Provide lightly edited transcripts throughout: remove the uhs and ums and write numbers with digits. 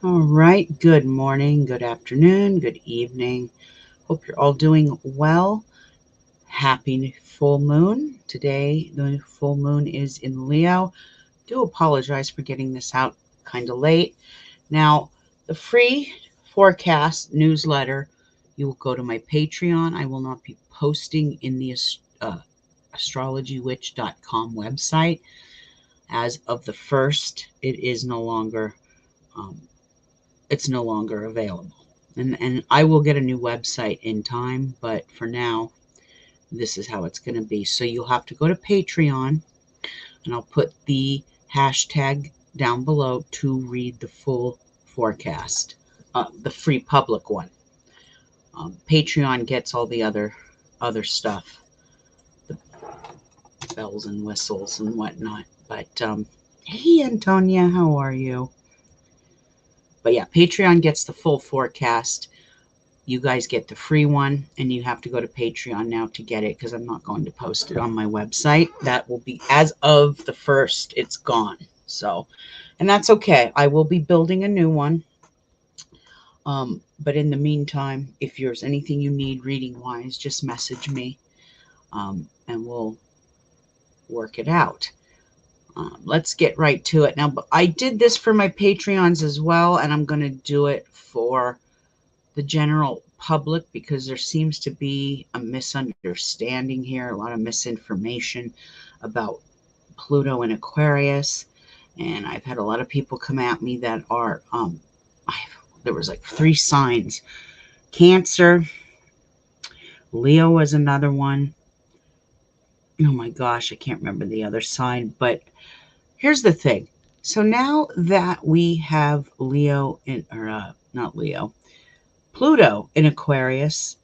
All right. Good morning, good afternoon, good evening. Hope you're all doing well. Happy full moon. Today, the full moon is in Leo. Do apologize for getting this out kind of late. Now, the free forecast newsletter, you will go to my Patreon. I will not be posting in the astrologywitch.com website. As of the 1st, um, it's no longer available. And I will get a new website in time, but for now, this is how it's going to be. So you'll have to go to Patreon, and I'll put the hashtag down below to read the full forecast, the free public one. Patreon gets all the other stuff, the bells and whistles and whatnot. But hey, Antonia, how are you? But yeah, Patreon gets the full forecast. You guys get the free one, and you have to go to Patreon now to get it because I'm not going to post it on my website. That will be as of the 1st, it's gone. So, and that's okay. I will be building a new one. But in the meantime, if there's anything you need reading wise, just message me, and we'll work it out. Let's get right to it now. But I did this for my Patreons as well, and I'm going to do it for the general public because there seems to be a misunderstanding here, a lot of misinformation about Pluto and Aquarius. And I've had a lot of people come at me that are, there was like 3 signs. Cancer, Leo was another one. Oh my gosh, I can't remember the other sign. But here's the thing. So now that we have Leo in, or not Leo, Pluto in Aquarius,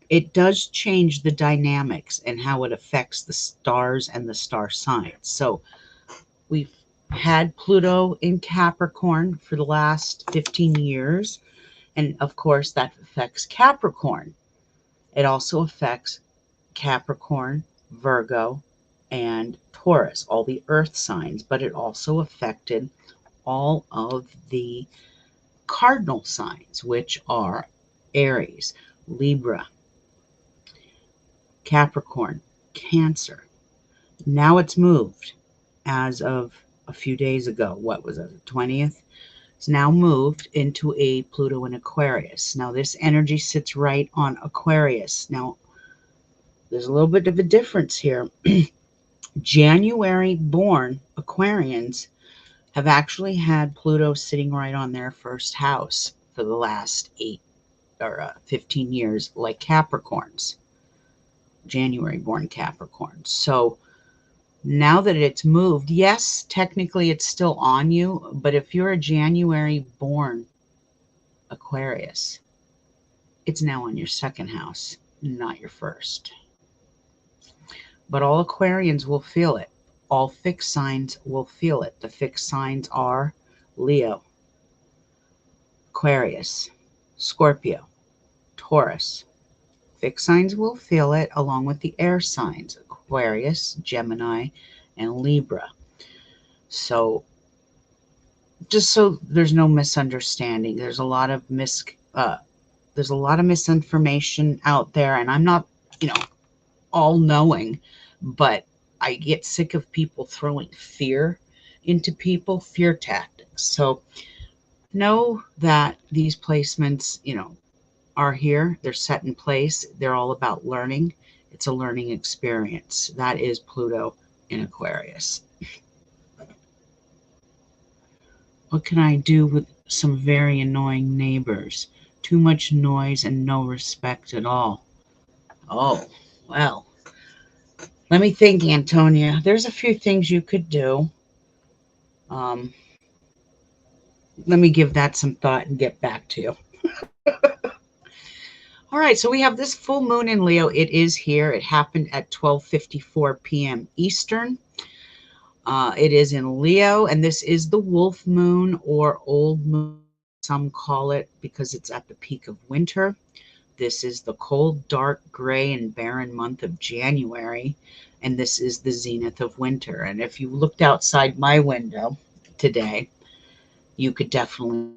it does change the dynamics and how it affects the stars and the star signs. So we've had Pluto in Capricorn for the last 15 years. And of course, that affects Capricorn. It also affects Capricorn, Virgo, and Taurus, all the earth signs, but it also affected all of the cardinal signs, which are Aries, Libra, Capricorn, Cancer. Now it's moved as of a few days ago. What was it, the 20th? It's now moved into a Pluto in Aquarius. Now, this energy sits right on Aquarius. Now, there's a little bit of a difference here. January born Aquarians have actually had Pluto sitting right on their first house for the last 15 years, like Capricorns, January born Capricorns. So now that it's moved, yes, technically it's still on you, but if you're a January born Aquarius, it's now on your second house, not your first. But all Aquarians will feel it. All fixed signs will feel it. The fixed signs are Leo, Aquarius, Scorpio, Taurus. Fixed signs will feel it along with the air signs, Aquarius, Gemini, and Libra. So just so there's no misunderstanding, uh, there's a lot of misinformation out there, and I'm not, you know, all knowing, but I get sick of people throwing fear into people, fear tactics. So know that these placements, are here. They're set in place. They're all about learning. It's a learning experience. That is Pluto in Aquarius. What can I do with some very annoying neighbors? Too much noise and no respect at all. Oh, well, let me think, Antonia. There's a few things you could do. Um, let me give that some thought and get back to you. All right, so we have this full moon in Leo. It is here. It happened at 12:54 p.m. Eastern. It is in Leo, and this is the wolf moon or old moon, some call it, because it's at the peak of winter. This is the cold, dark, gray, and barren month of January, and this is the zenith of winter. And if you looked outside my window today, you could definitely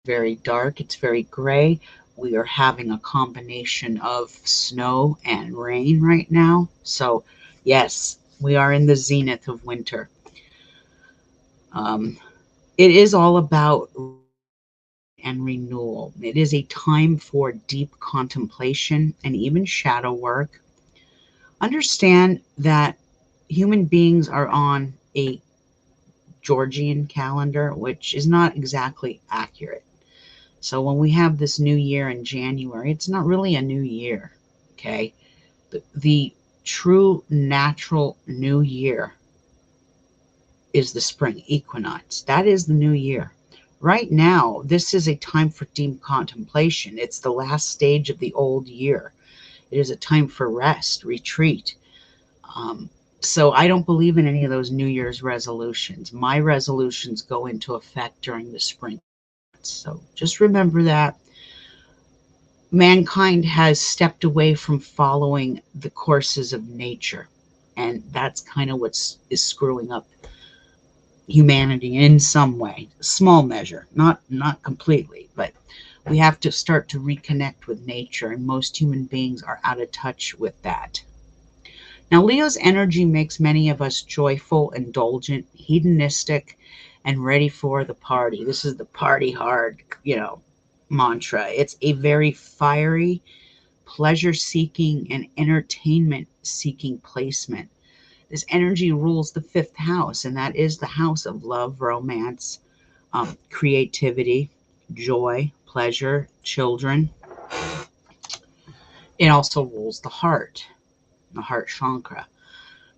very dark, it's very gray. We are having a combination of snow and rain right now. So, yes, we are in the zenith of winter. Um, it is all about and renewal. It is a time for deep contemplation and even shadow work. Understand that human beings are on a Georgian calendar, which is not exactly accurate. So when we have this new year in January, it's not really a new year. Okay. The true natural new year is the spring equinox. That is the new year. Right now, this is a time for deep contemplation. It's the last stage of the old year. It is a time for rest, retreat. Um, so I don't believe in any of those New Year's resolutions. My resolutions go into effect during the spring. So just remember that mankind has stepped away from following the courses of nature. And that's kind of what is screwing up humanity in some way, small measure, not completely, but we have to start to reconnect with nature, and most human beings are out of touch with that. Now, Leo's energy makes many of us joyful, indulgent, hedonistic, and ready for the party. This is the party hard, mantra. It's a very fiery, pleasure seeking, and entertainment seeking placement. This energy rules the fifth house, and that is the house of love, romance, creativity, joy, pleasure, children. It also rules the heart chakra.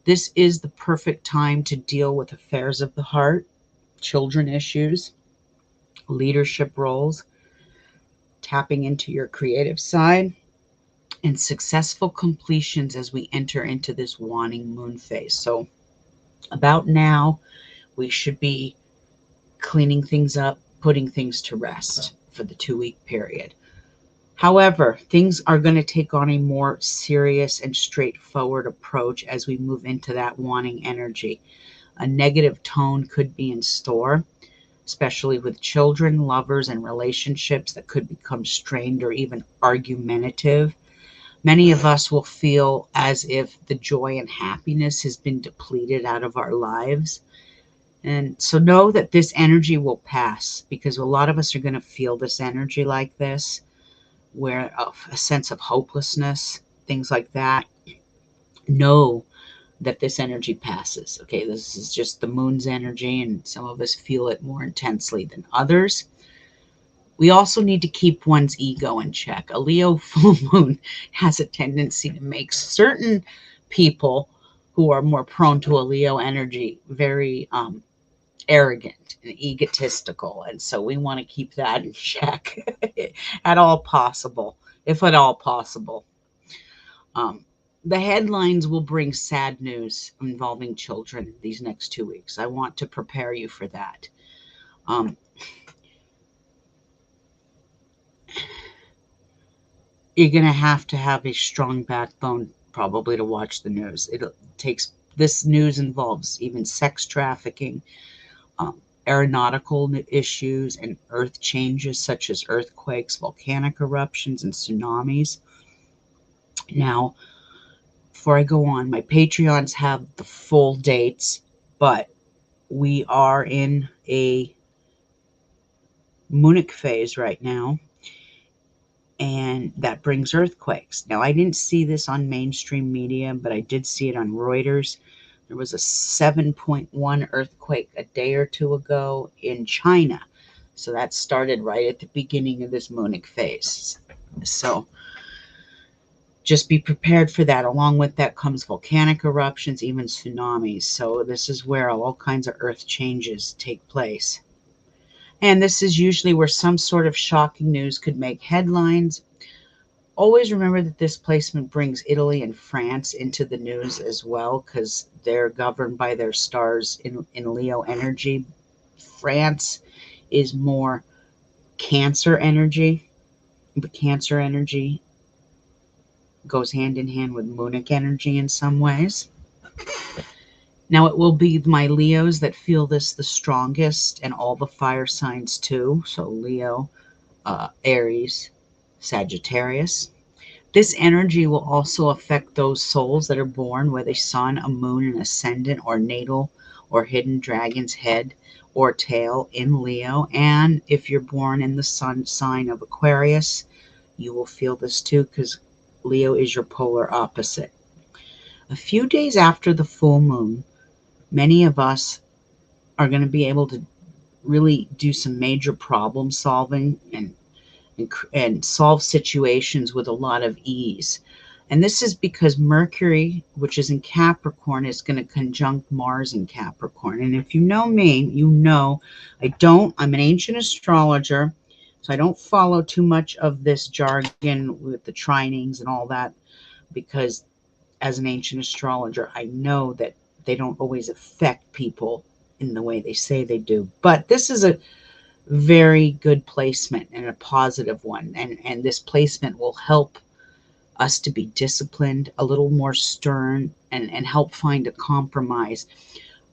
This is the perfect time to deal with affairs of the heart, children issues, leadership roles, tapping into your creative side, and successful completions as we enter into this waning moon phase. So, about now, we should be cleaning things up, putting things to rest for the 2 week period. However, things are going to take on a more serious and straightforward approach as we move into that wanting energy. A negative tone could be in store, especially with children, lovers, and relationships that could become strained or even argumentative. Many of us will feel as if the joy and happiness has been depleted out of our lives. And so know that this energy will pass, because a lot of us are going to feel this energy like this, where a sense of hopelessness, things like that. Know that this energy passes. Okay, this is just the moon's energy, and some of us feel it more intensely than others. We also need to keep one's ego in check. A Leo full moon has a tendency to make certain people who are more prone to a Leo energy very arrogant and egotistical. And so we want to keep that in check at all possible, if at all possible. Um, the headlines will bring sad news involving children these next 2 weeks. I want to prepare you for that. Um, you're going to have a strong backbone probably to watch the news. It takes this news involves even sex trafficking, um, aeronautical issues, and earth changes such as earthquakes, volcanic eruptions, and tsunamis. Now, before I go on, my Patreons have the full dates, but we are in a Munich phase right now, and that brings earthquakes. Now, I didn't see this on mainstream media, but I did see it on Reuters. There was a 7.1 earthquake a day or two ago in China. So that started right at the beginning of this Munich phase. So just be prepared for that. Along with that comes volcanic eruptions, even tsunamis. So this is where all kinds of earth changes take place. And this is usually where some sort of shocking news could make headlines. Always remember that this placement brings Italy and France into the news as well, because they're governed by their stars in Leo energy. France is more Cancer energy, but Cancer energy goes hand in hand with Munich energy in some ways. Now, it will be my Leos that feel this the strongest, and all the fire signs too. So Leo, Aries, Sagittarius. This energy will also affect those souls that are born with a sun, a moon, an ascendant, or natal or hidden dragon's head or tail in Leo. And if you're born in the sun sign of Aquarius, you will feel this too, because Leo is your polar opposite. A few days after the full moon, many of us are going to be able to really do some major problem solving and solve situations with a lot of ease. And this is because Mercury, which is in Capricorn, is going to conjunct Mars in Capricorn. And if you know me, you know I'm an ancient astrologer, so I don't follow too much of this jargon with the trinings and all that, because as an ancient astrologer, I know that they don't always affect people in the way they say they do. But this is a very good placement and a positive one. And this placement will help us to be disciplined, a little more stern, and help find a compromise.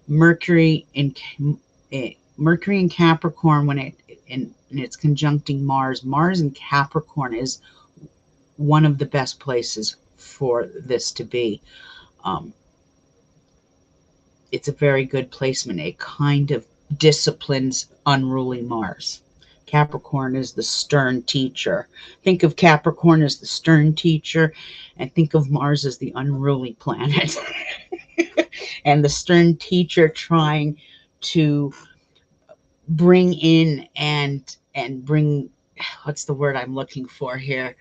Mercury in Mercury in Capricorn, when it's conjuncting Mars, Mars in Capricorn is one of the best places for this to be. It's a very good placement. It kind of disciplines unruly Mars. Capricorn is the stern teacher. Think of Capricorn as the stern teacher, and think of Mars as the unruly planet. And the stern teacher trying to bring in and bring, what's the word I'm looking for here?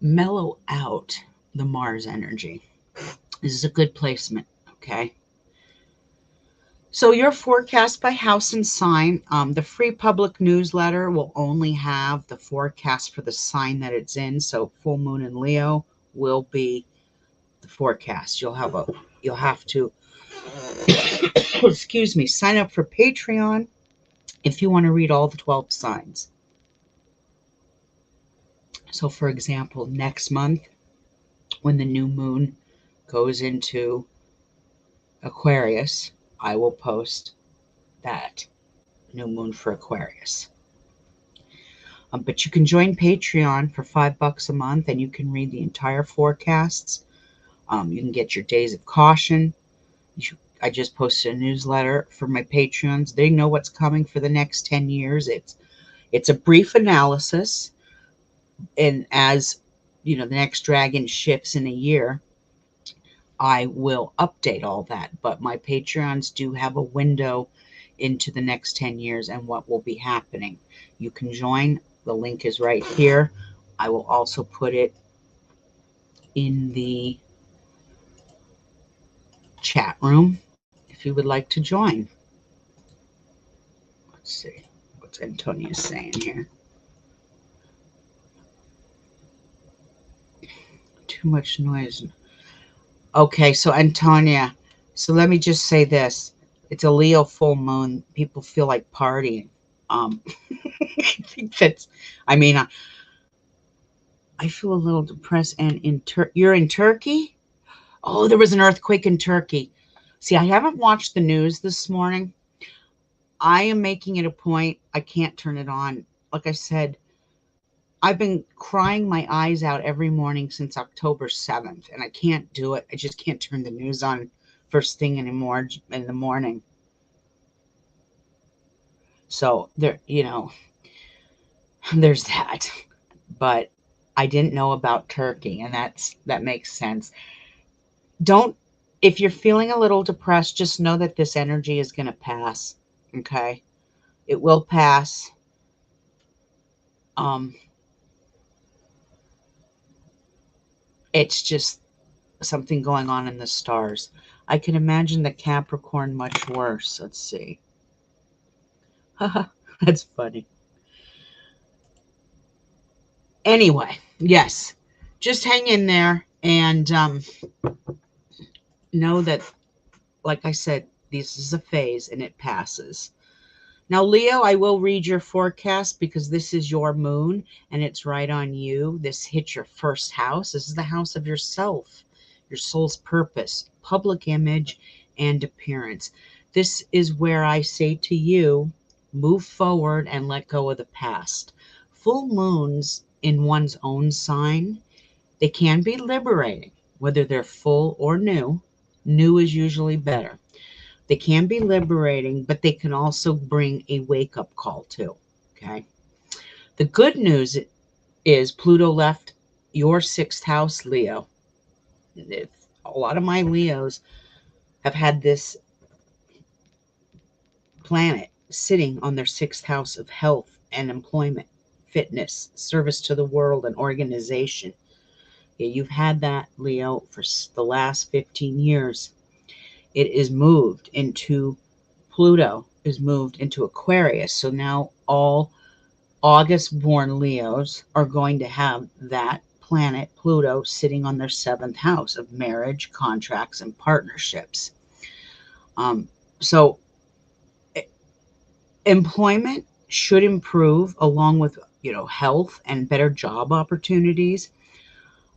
Mellow out the Mars energy. This is a good placement, okay? So your forecast by house and sign. The free public newsletter will only have the forecast for the sign that it's in. So full moon in Leo will be the forecast. You'll have to excuse me, sign up for Patreon if you want to read all the 12 signs. So for example, next month, when the new moon goes into Aquarius, I will post that new moon for Aquarius. But you can join Patreon for $5 a month, and you can read the entire forecasts. You can get your days of caution. I just posted a newsletter for my Patreons. They know what's coming for the next 10 years. It's a brief analysis, and as you know, the next dragon shifts in a year, I will update all that. But my Patreons do have a window into the next 10 years and what will be happening. You can join. The link is right here. I will also put it in the chat room if you would like to join. Let's see what's Antonia saying here. Too much noise. Okay, so Antonia, so let me just say this. It's a Leo full moon. People feel like partying. I think that's, I mean, I feel a little depressed. And you're in Turkey? Oh, there was an earthquake in Turkey. See, I haven't watched the news this morning. I am making it a point. I can't turn it on. Like I said, I've been crying my eyes out every morning since October 7th, and I can't do it. I just can't turn the news on first thing anymore in the morning. So there, there's that. But I didn't know about Turkey, and that makes sense. If you're feeling a little depressed, just know that this energy is going to pass. Okay? It will pass. It's just something going on in the stars. I can imagine the Capricorn much worse. Let's see. That's funny. Anyway, yes, just hang in there and know that, like I said, this is a phase and it passes. Now, Leo, I will read your forecast because this is your moon and it's right on you. This hits your first house. This is the house of yourself, your soul's purpose, public image, and appearance. This is where I say to you, move forward and let go of the past. Full moons in one's own sign, they can be liberating, whether they're full or new. New is usually better. They can be liberating, but they can also bring a wake up call too. Okay. The good news is Pluto left your sixth house, Leo. If a lot of my Leos have had this planet sitting on their sixth house of health and employment, fitness, service to the world, and organization. Yeah, you've had that, Leo, for the last 15 years. It is moved into Pluto, is moved into Aquarius. So now all August born Leos are going to have that planet, Pluto, sitting on their seventh house of marriage, contracts, and partnerships. So employment should improve along with, health and better job opportunities.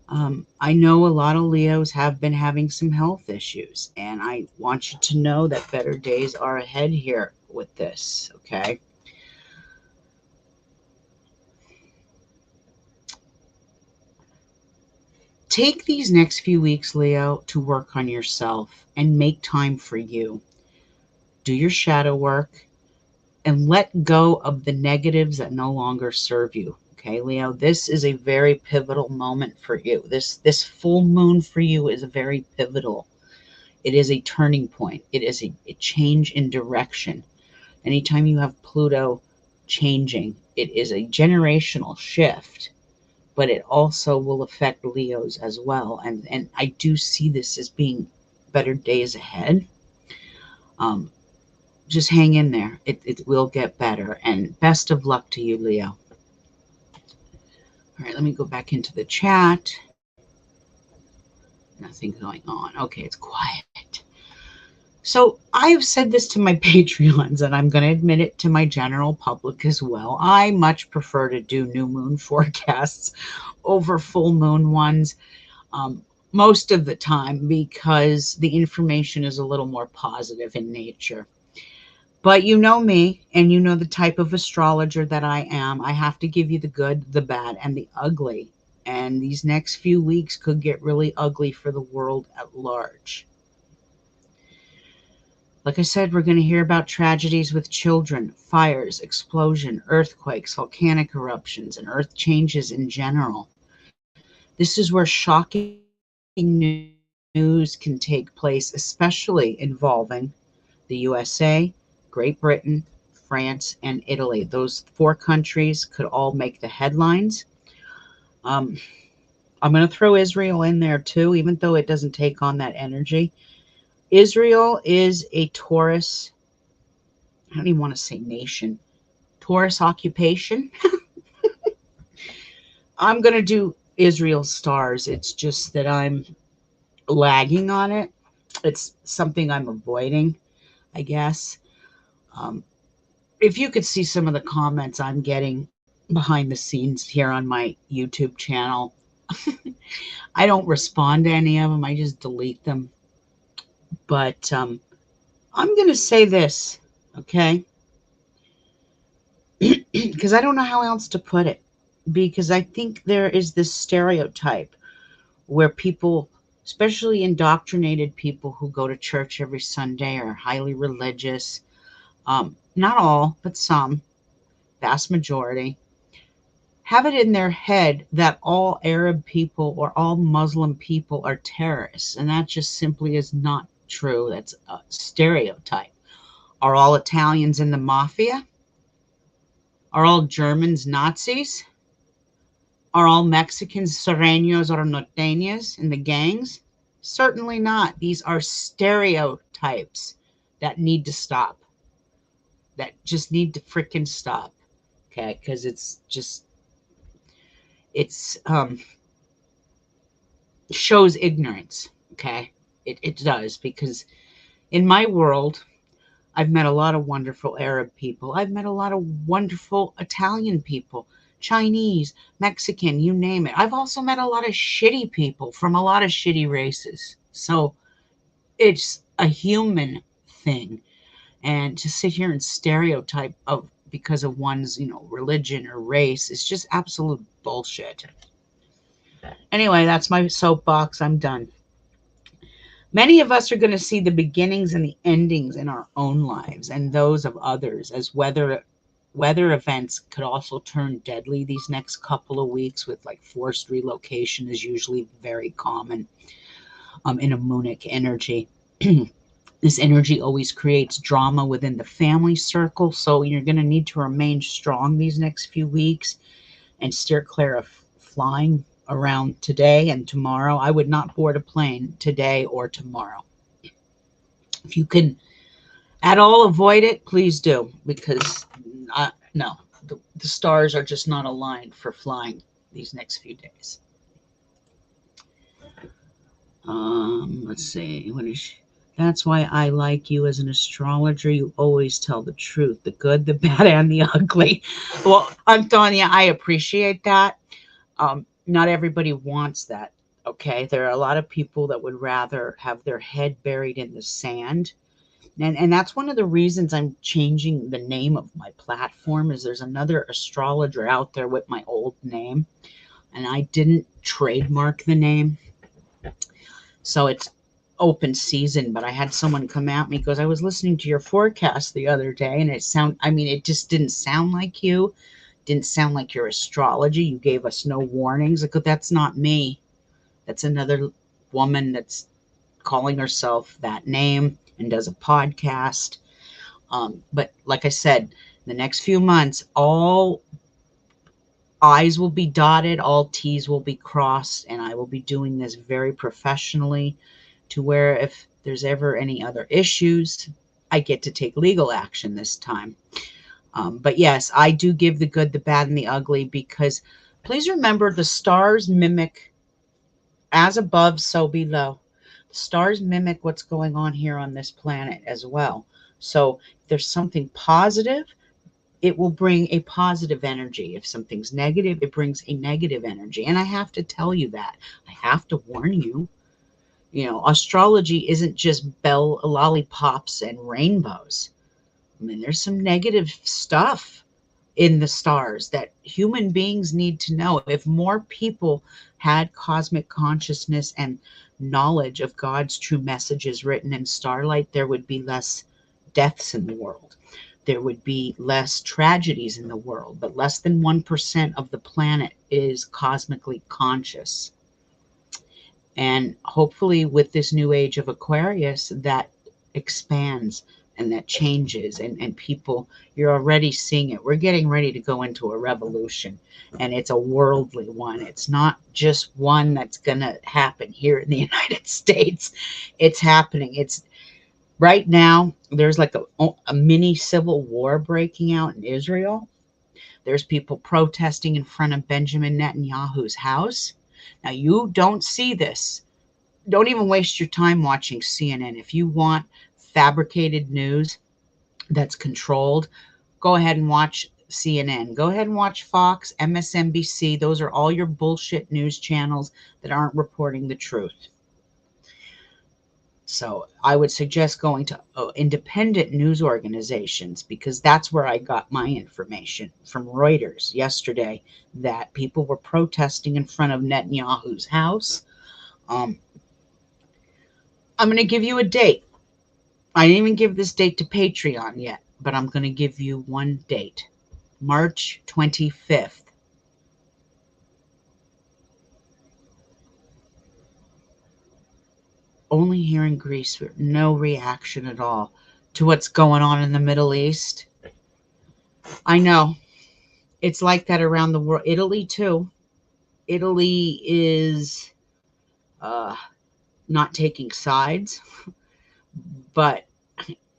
I know a lot of Leos have been having some health issues, and I want you to know that better days are ahead here with this, okay? Take these next few weeks, Leo, to work on yourself and make time for you. Do your shadow work and let go of the negatives that no longer serve you. Okay, Leo, this is a very pivotal moment for you. This full moon for you is very pivotal. It is a turning point. It is a change in direction. Anytime you have Pluto changing, it is a generational shift, but it also will affect Leos as well. And I do see this as being better days ahead. Um, just hang in there. It will get better. And best of luck to you, Leo. All right, let me go back into the chat. Nothing going on. Okay, it's quiet. So I have said this to my Patreons, and I'm going to admit it to my general public as well. I much prefer to do new moon forecasts over full moon ones most of the time because the information is a little more positive in nature. But you know me, and you know the type of astrologer that I am. I have to give you the good, the bad, and the ugly. And these next few weeks could get really ugly for the world at large. Like I said, we're going to hear about tragedies with children, fires, explosion, earthquakes, volcanic eruptions, and earth changes in general. This is where shocking news can take place, especially involving the USA, Great Britain, France, and Italy. Those four countries could all make the headlines. I'm going to throw Israel in there too, even though it doesn't take on that energy. Israel is a Taurus, I don't even want to say nation, Taurus occupation. I'm going to do Israel stars. It's just that I'm lagging on it. It's something I'm avoiding, I guess. Um, if you could see some of the comments I'm getting behind the scenes here on my YouTube channel, I don't respond to any of them. I just delete them. But I'm going to say this, okay? Because I don't know how else to put it. Because I think there is this stereotype where people, especially indoctrinated people who go to church every Sunday, are highly religious. Not all, but some, vast majority, have it in their head that all Arab people or all Muslim people are terrorists. And that just simply is not true. That's a stereotype. Are all Italians in the mafia? Are all Germans Nazis? Are all Mexicans Serranos or Norteñas in the gangs? Certainly not. These are stereotypes that need to stop. That just need to freaking stop. Okay, because it's shows ignorance. Okay, it does, because in my world, I've met a lot of wonderful Arab people. I've met a lot of wonderful Italian people, Chinese, Mexican, you name it. I've also met a lot of shitty people from a lot of shitty races. So it's a human thing. And to sit here and stereotype of because of one's, religion or race is just absolute bullshit. Anyway, that's my soapbox. I'm done. Many of us are going to see the beginnings and the endings in our own lives and those of others, as weather events could also turn deadly these next couple of weeks, with like forced relocation is usually very common in a moonic energy. This energy always creates drama within the family circle, so you're going to need to remain strong these next few weeks and steer clear of flying around today and tomorrow. I would not board a plane today or tomorrow. If you can at all avoid it, please do, because no, the stars are just not aligned for flying these next few days. Let's see. That's why I like you as an astrologer. You always tell the truth, the good, the bad, and the ugly. Well, Antonia, I appreciate that. Not everybody wants that. Okay, there are a lot of people that would rather have their head buried in the sand. And that's one of the reasons I'm changing the name of my platform. Is there's another astrologer out there with my old name, and I didn't trademark the name, so it's open season. But I had someone come at me because I was listening to your forecast the other day, and it just didn't sound like you. Didn't sound like your astrology. You gave us no warnings. Like, that's not me. That's another woman that's calling herself that name and does a podcast. But like I said, the next few months, all I's will be dotted, all T's will be crossed, and I will be doing this very professionally, to where if there's ever any other issues, I get to take legal action this time. But yes, I do give the good, the bad, and the ugly, because please remember, the stars mimic, as above, so below. The stars mimic what's going on here on this planet as well. So if there's something positive, it will bring a positive energy. If something's negative, it brings a negative energy. And I have to tell you that. I have to warn you. Astrology isn't just lollipops and rainbows. I mean, there's some negative stuff in the stars that human beings need to know. If more people had cosmic consciousness and knowledge of God's true messages written in starlight, there would be less deaths in the world. There would be less tragedies in the world, but less than 1% of the planet is cosmically conscious. And hopefully with this new age of Aquarius, that expands and that changes, and people, you're already seeing it. We're getting ready to go into a revolution, and it's a worldly one. It's not just one that's going to happen here in the United States. It's happening. It's right now, there's like a mini civil war breaking out in Israel. There's people protesting in front of Benjamin Netanyahu's house. Now, you don't see this. Don't even waste your time watching CNN. If you want fabricated news that's controlled, go ahead and watch CNN. Go ahead and watch Fox, MSNBC. Those are all your bullshit news channels that aren't reporting the truth. So I would suggest going to independent news organizations, because that's where I got my information from. Reuters yesterday, that people were protesting in front of Netanyahu's house. I'm going to give you a date. I didn't even give this date to Patreon yet, but I'm going to give you one date. March 25th. Only here in Greece, no reaction at all to what's going on in the Middle East. I know. It's like that around the world. Italy, too. Italy is not taking sides, but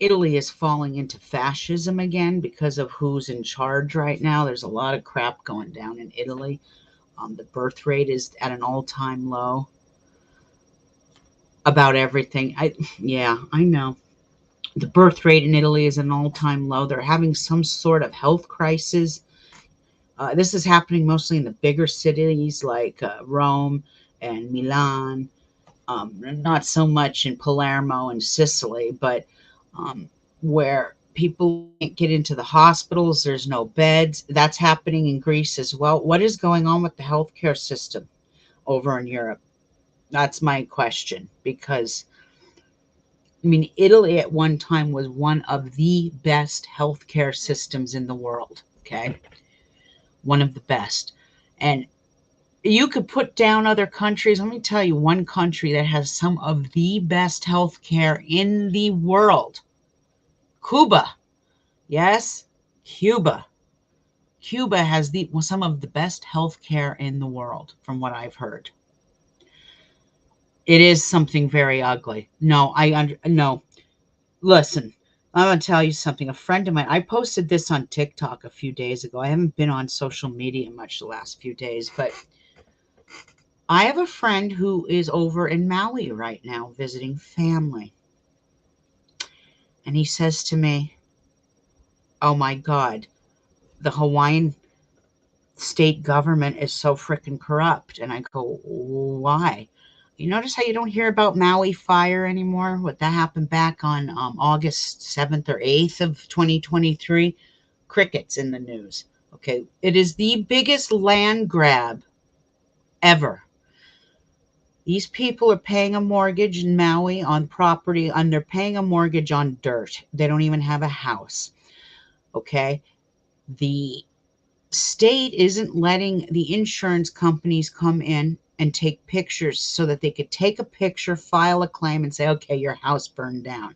Italy is falling into fascism again because of who's in charge right now. There's a lot of crap going down in Italy. The birth rate is at an all-time low about everything. I know. The birth rate in Italy is an all-time low. They're having some sort of health crisis. This is happening mostly in the bigger cities like Rome and Milan. Not so much in Palermo and Sicily, but where people can't get into the hospitals, there's no beds. That's happening in Greece as well. What is going on with the healthcare system over in Europe? That's my question, because I mean, Italy at one time was one of the best healthcare systems in the world. Okay. One of the best. And you could put down other countries. Let me tell you one country that has some of the best healthcare in the world. Cuba. Yes, Cuba. Cuba has some of the best healthcare in the world, from what I've heard. It is something very ugly. No, no. Listen, I'm going to tell you something. A friend of mine, I posted this on TikTok a few days ago. I haven't been on social media much the last few days, but I have a friend who is over in Maui right now visiting family. And he says to me, "Oh my God, the Hawaiian state government is so freaking corrupt." And I go, "Why?" You notice how you don't hear about Maui fire anymore? What that happened back on August 7th or 8th of 2023? Crickets in the news. Okay. It is the biggest land grab ever. These people are paying a mortgage in Maui on property, and they're paying a mortgage on dirt. They don't even have a house. Okay. The state isn't letting the insurance companies come in and take pictures so that they could take a picture, file a claim, and say, okay, your house burned down.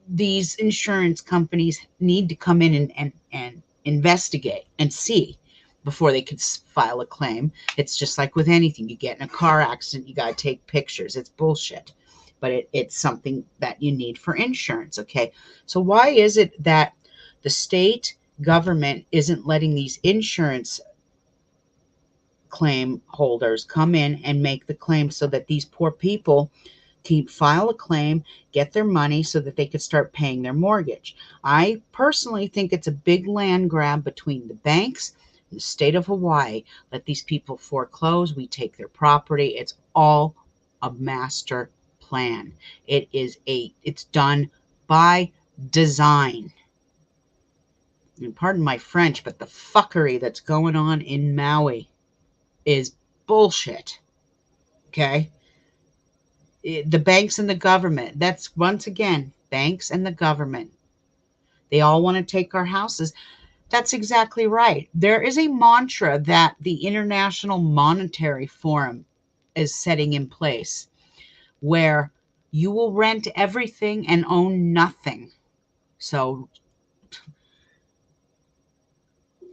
These insurance companies need to come in and investigate and see before they could file a claim. It's just like with anything. You get in a car accident, you got to take pictures. It's bullshit. But it's something that you need for insurance. Okay. So why is it that the state government isn't letting these insurance claim holders come in and make the claim so that these poor people can file a claim, get their money so that they could start paying their mortgage? I personally think it's a big land grab between the banks and the state of Hawaii. Let these people foreclose, we take their property. It's all a master plan. It's done by design. And pardon my French, but the fuckery that's going on in Maui is bullshit. Okay. The banks and the government, that's once again, banks and the government. They all want to take our houses. That's exactly right. There is a mantra that the International Monetary Forum is setting in place where you will rent everything and own nothing. So,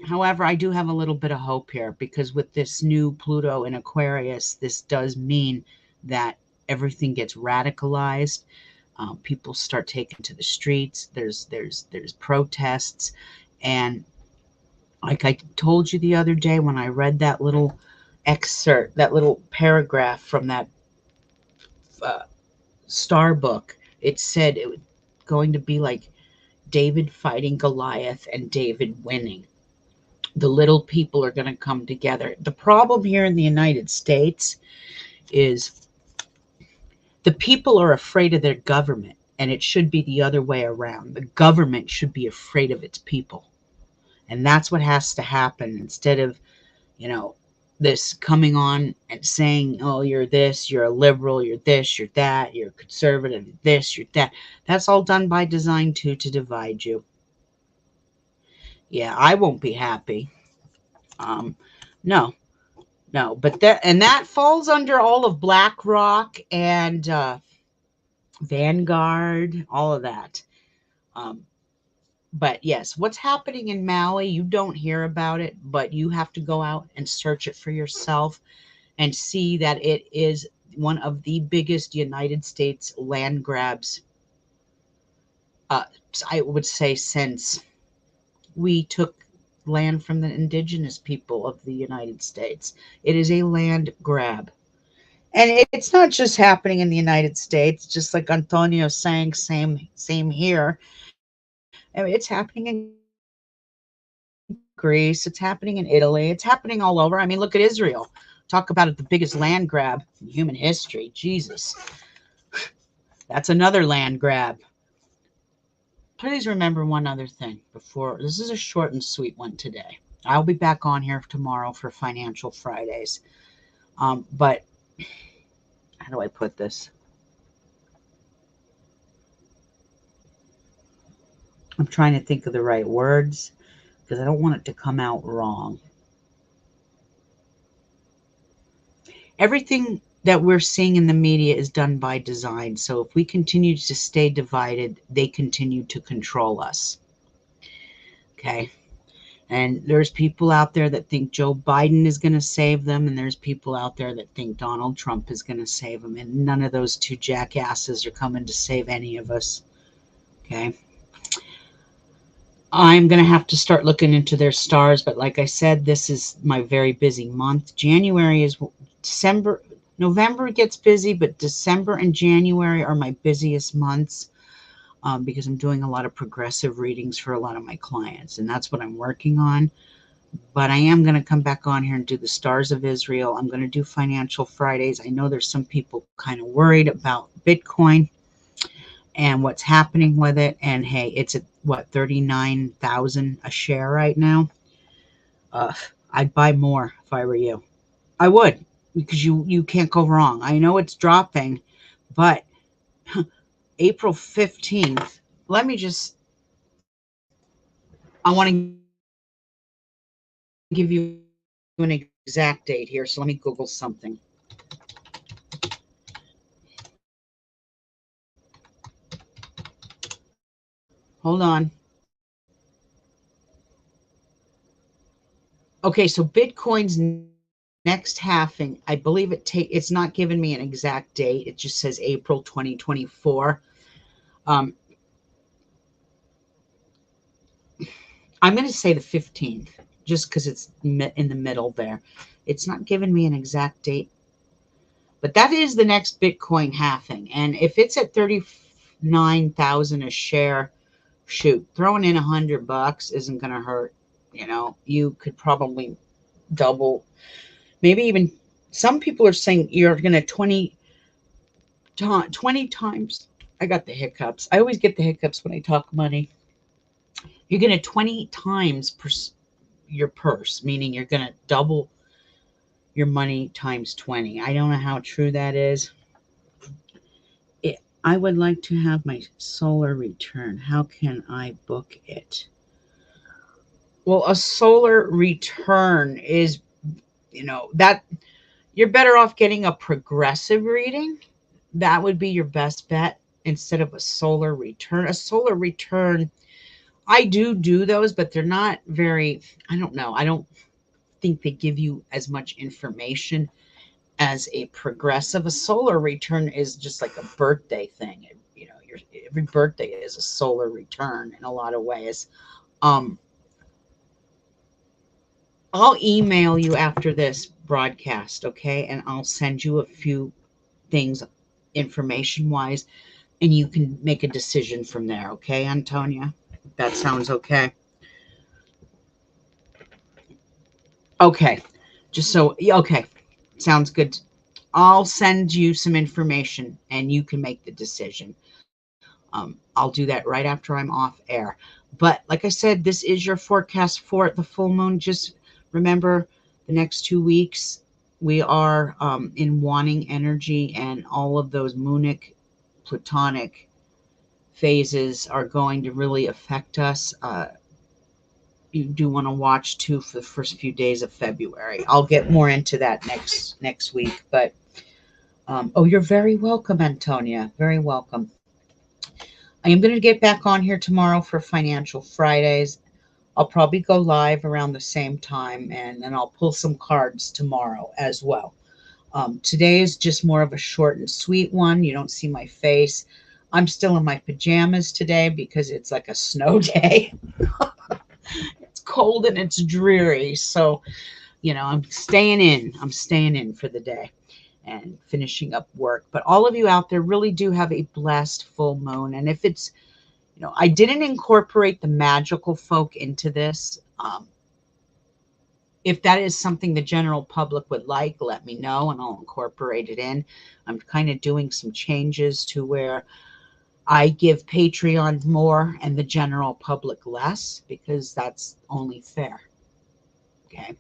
however, I do have a little bit of hope here, because with this new Pluto in Aquarius, this does mean that everything gets radicalized. People start taking to the streets. There's protests, and like I told you the other day when I read that little excerpt, that little paragraph from that uh, star book, it said it was going to be like David fighting Goliath and David winning. The little people are going to come together. The problem here in the United States is the people are afraid of their government, and it should be the other way around. The government should be afraid of its people. And that's what has to happen, instead of, you know, this coming on and saying, oh, you're this, you're a liberal, you're this, you're that, you're conservative, you're this, you're that. That's all done by design too, to divide you. Yeah, I won't be happy. No, no, but that falls under all of BlackRock and Vanguard, all of that. Um, but yes, what's happening in Maui, you don't hear about it, but you have to go out and search it for yourself and see that it is one of the biggest United States land grabs, uh, I would say, since we took land from the indigenous people of the United States. It is a land grab. And it's not just happening in the United States, just like Antonio saying, same here. I mean, it's happening in Greece, it's happening in Italy, it's happening all over. I mean, look at Israel. Talk about it, the biggest land grab in human history. Jesus. That's another land grab. Please remember one other thing before this is a short and sweet one today. I'll be back on here tomorrow for Financial Fridays. But how do I put this? I'm trying to think of the right words because I don't want it to come out wrong. Everything that we're seeing in the media is done by design. So if we continue to stay divided, they continue to control us. Okay. And there's people out there that think Joe Biden is going to save them, and there's people out there that think Donald Trump is going to save them. And none of those two jackasses are coming to save any of us. Okay. I'm going to have to start looking into their stars. But like I said, this is my very busy month. January is December. November gets busy, but December and January are my busiest months because I'm doing a lot of progressive readings for a lot of my clients. And that's what I'm working on. But I am going to come back on here and do the Stars of Israel. I'm going to do Financial Fridays. I know there's some people kind of worried about Bitcoin and what's happening with it. And hey, it's at what, 39,000 a share right now. I'd buy more if I were you. I would, because you can't go wrong. I know it's dropping, but April 15th, let me just, I want to give you an exact date here. So let me Google something. Hold on. Okay, so Bitcoin's next halving, I believe it's not giving me an exact date. It just says April 2024. Um, I'm going to say the 15th, just because it's in the middle there. It's not giving me an exact date, but that is the next Bitcoin halving. And if it's at 39,000 a share, shoot, throwing in $100 isn't going to hurt. You could probably double, maybe even some people are saying you're going to 20 times. I got the hiccups. I always get the hiccups when I talk money. You're going to 20 times your purse, meaning you're going to double your money times 20. I don't know how true that is. I would like to have my solar return. How can I book it? Well, a solar return is, that you're better off getting a progressive reading. That would be your best bet instead of a solar return. A solar return, I do those, but they're not very, I don't know. I don't think they give you as much information as a progressive. A solar return is just like a birthday thing. Every birthday is a solar return in a lot of ways. Um, I'll email you after this broadcast, okay? And I'll send you a few things information wise, and you can make a decision from there, okay, Antonia? That sounds okay. Okay. Okay. Sounds good. I'll send you some information and you can make the decision. I'll do that right after I'm off air. But like I said, this is your forecast for the full moon. Just remember the next 2 weeks we are in wanting energy, and all of those moonic, plutonic phases are going to really affect us. You do want to watch too for the first few days of February. I'll get more into that next week. But oh, you're very welcome, Antonia. Very welcome. I am going to get back on here tomorrow for Financial Fridays. I'll probably go live around the same time, and then I'll pull some cards tomorrow as well. Today is just more of a short and sweet one. You don't see my face. I'm still in my pajamas today because it's like a snow day. It's cold and it's dreary. So, I'm staying in. I'm staying in for the day. and finishing up work. But all of you out there really do have a blessed full moon. And if it's, I didn't incorporate the magical folk into this. If that is something the general public would like, let me know and I'll incorporate it in. I'm kind of doing some changes to where I give Patreon more and the general public less, because that's only fair. Okay. I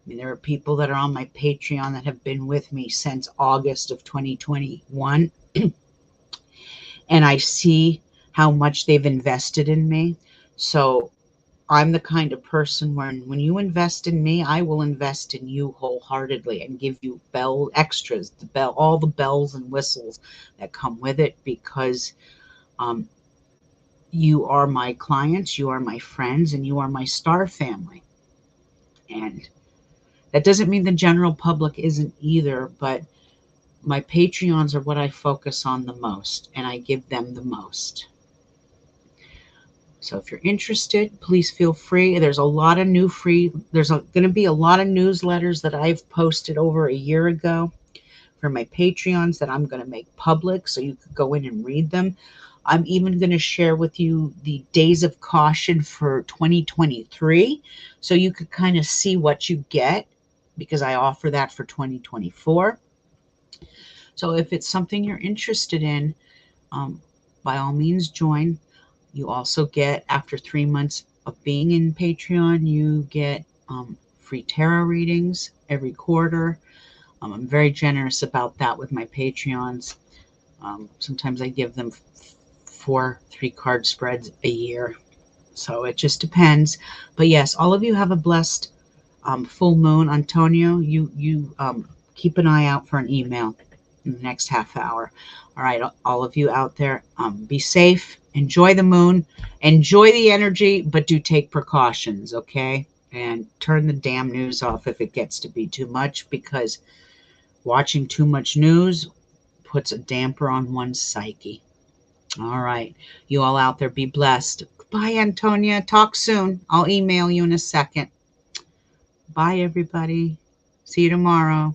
mean, there are people that are on my Patreon that have been with me since August of 2021. And I see how much they've invested in me. So I'm the kind of person when you invest in me, I will invest in you wholeheartedly and give you extras, all the bells and whistles that come with it, because you are my clients, you are my friends, and you are my star family. And that doesn't mean the general public isn't either, but my Patreons are what I focus on the most, and I give them the most. So if you're interested, please feel free. There's a lot of there's going to be a lot of newsletters that I've posted over a year ago for my Patreons that I'm going to make public so you could go in and read them. I'm even going to share with you the days of caution for 2023 so you could kind of see what you get, because I offer that for 2024. So if it's something you're interested in, by all means join. You also get, after 3 months of being in Patreon, you get free tarot readings every quarter. I'm very generous about that with my Patreons. Sometimes I give them 4 3-card spreads a year. So it just depends. But yes, all of you have a blessed full moon. Antonio, you keep an eye out for an email in the next half hour. All right, all of you out there, be safe. Enjoy the moon. Enjoy the energy, but do take precautions, okay? And turn the damn news off if it gets to be too much, because watching too much news puts a damper on one's psyche. All right, you all out there, be blessed. Bye, Antonia. Talk soon. I'll email you in a second. Bye, everybody. See you tomorrow.